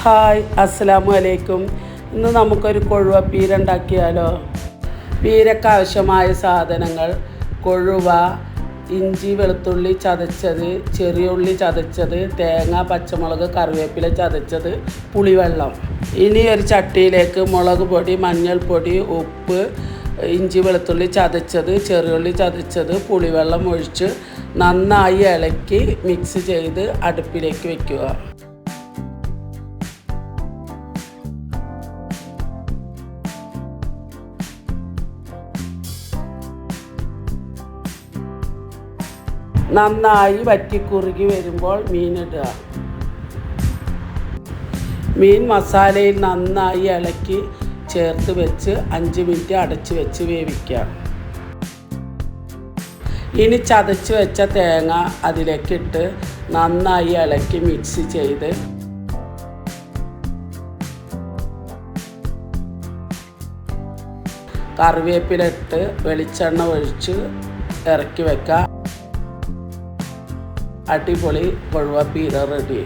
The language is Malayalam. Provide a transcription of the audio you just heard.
ഹായ്, അസ്സലാമു അലൈക്കും. ഇന്ന് നമുക്കൊരു കൊഴുവ പീര ഉണ്ടാക്കിയാലോ. പീരക്ക് ആവശ്യമായ സാധനങ്ങൾ: കൊഴുവ, ഇഞ്ചി വെളുത്തുള്ളി ചതച്ചത്, ചെറിയ ഉള്ളി ചതച്ചത്, തേങ്ങ, പച്ചമുളക്, കറിവേപ്പില ചതച്ചത്, പുളിവെള്ളം. ഇനി ഒരു ചട്ടിയിലേക്ക് മുളക് പൊടി, മഞ്ഞൾപ്പൊടി, ഉപ്പ്, ഇഞ്ചി വെളുത്തുള്ളി ചതച്ചത്, ചെറിയുള്ളി ചതച്ചത്, പുളിവെള്ളം ഒഴിച്ച് നന്നായി ഇളക്കി മിക്സ് ചെയ്ത് അടുപ്പിലേക്ക് വയ്ക്കുക. നന്നായി വറ്റിക്കുറുകി വരുമ്പോൾ മീനിടുക. മീൻ മസാലയിൽ നന്നായി ഇളക്കി ചേർത്ത് വെച്ച് 5 മിനിറ്റ് അടച്ച് വെച്ച് വേവിക്കുക. ഇനി ചതച്ച് വെച്ച തേങ്ങ അതിലേക്കിട്ട് നന്നായി ഇളക്കി മിക്സ് ചെയ്ത് കറിവേപ്പില ഇട്ട് വെളിച്ചെണ്ണ ഒഴിച്ച് ഇറക്കി വെക്കുക. അടിപൊളി കൊഴുവ പീര റെഡി.